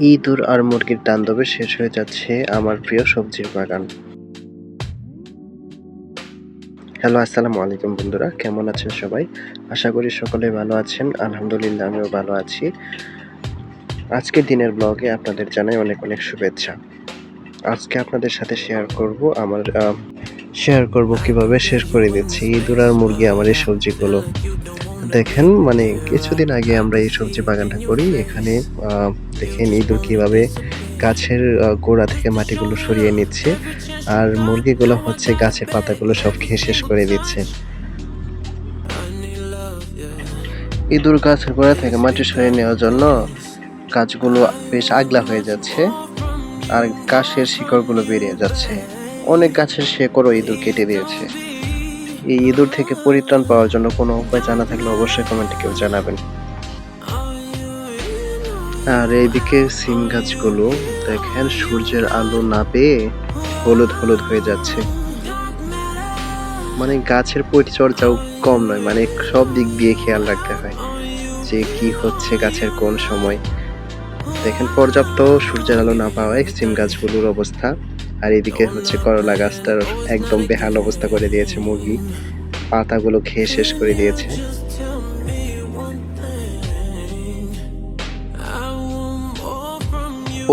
ইঁদুর আর মুরগির তাণ্ডবে শেষ হয়ে যাচ্ছে আমার প্রিয় সবজির বাগান। হ্যালো, আসসালামু আলাইকুম বন্ধুরা, কেমন আছেন সবাই? আশা করি সকলে ভালো আছেন। আলহামদুলিল্লাহ, আমিও ভালো আছি। আজকের দিনের ব্লগে আপনাদের জানাই অনেক অনেক শুভেচ্ছা। আজকে আপনাদের সাথে শেয়ার করব কিভাবে শেষ করে দিচ্ছি ইঁদুর আর মুরগি আমার এই সবজিগুলো। দেখেন, কিছুদিন আগে আমরা এই সবজি বাগানটা করি। এখানে দেখেন ইঁদুর কিভাবে গাছের গোড়া থেকে মাটিগুলো সরিয়ে নিচ্ছে, আর মুরগিগুলো হচ্ছে গাছের পাতাগুলো সব খেয়ে শেষ করে দিচ্ছে। ইঁদুর গাছের গোড়া থেকে মাটি সরিয়ে নেওয়ার জন্য গাছগুলো বেশ আগলা হয়ে যাচ্ছে, আর গাছের শিকড়গুলো বেরিয়ে যাচ্ছে। অনেক গাছের শিকড়ও ইঁদুর কেটে দিয়েছে। এই ইঁদুর থেকে পরিত্রাণ পাওয়ার জন্য কোনো উপায় জানা থাকলে অবশ্যই কমেন্টে কেউ জানাবেন। আর এইদিকে সিম গাছগুলো দেখেন সূর্যের আলো না পেয়ে হলুদ হলুদ হয়ে যাচ্ছে। গাছের পরিচর্যাও কম নয়, সব দিক দিয়ে খেয়াল রাখতে হয় যে কি হচ্ছে গাছের কোন সময়। দেখেন পর্যাপ্ত সূর্যের আলো না পাওয়ায় সিম গাছগুলোর অবস্থা। আর এদিকে হচ্ছে করলা গাছটার একদম বেহাল অবস্থা করে দিয়েছে মুরগি, পাতাগুলো খেয়ে শেষ করে দিয়েছে।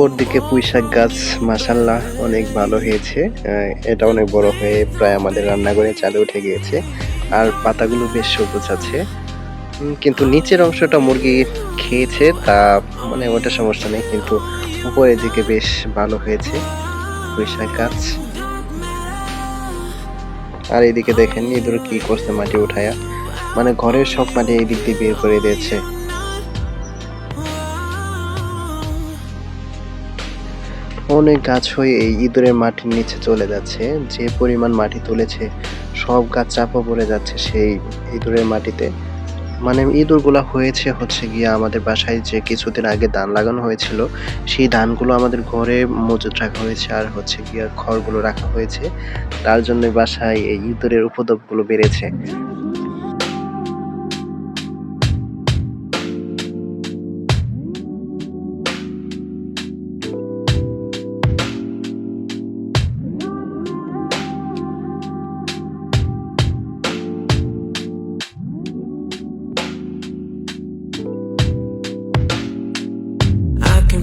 ওর দিকে পুঁইশাক গাছ মাশাআল্লাহ অনেক ভালো হয়েছে। এটা অনেক বড় হয়ে প্রায় আমাদের রান্নাঘরে চালে উঠে গিয়েছে, আর পাতাগুলো বেশ সবুজ আছে। কিন্তু নিচের অংশটা মুরগি খেয়েছে, তা ওটা সমস্যা নেই, কিন্তু উপরের দিকে বেশ ভালো হয়েছে পুঁইশাক গাছ। আর এদিকে দেখেন ইঁদুর কি করছে, মাটি উঠায়া ঘরের সব মাটি এই দিক দিয়ে বের করে দিয়েছে। অনেক গাছ হয়ে এই ইঁদুরের মাটির নিচে চলে যাচ্ছে। যে পরিমাণ মাটি তুলেছে সব গাছ চাপা পড়ে যাচ্ছে সেই ইঁদুরের মাটিতে। ইঁদুরগুলা হচ্ছে গিয়ে আমাদের বাসায় যে কিছুদিন আগে ধান লাগানো হয়েছিল, সেই ধানগুলো আমাদের ঘরে মজুত রাখা হয়েছে, আর হচ্ছে গিয়ে খড়গুলো রাখা হয়েছে। তার জন্য বাসায় এই ইঁদুরের উপদ্রবগুলো বেড়েছে।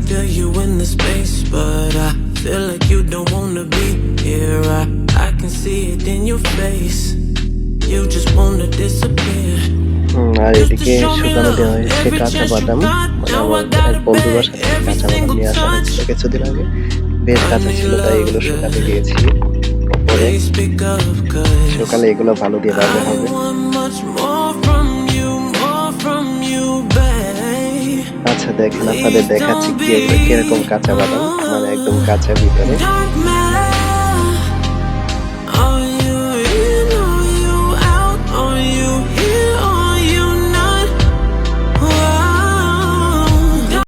Feel you in the space, but I feel like you don't wanna be here. I can see it in your face. You just wanna disappear. আর এদিকে শুকানো দেওয়া হয়েছে কাঁচা বাদাম। আমার এক বন্ধুর বাসা থেকে কাঁচা বাদাম নিয়ে আসা হয়েছিল কিছুদিন আগে। বেশ কাঁচা ছিল, তাই এগুলো শুকাতে দিয়েছি। পরে সকালে এগুলো ভালো দিয়ে রান্না হবে। আচ্ছা দেখেন, আপনাদের দেখাচ্ছি কি কিরকম কাঁচা বাদাম, একদম কাঁচা ভিতরে।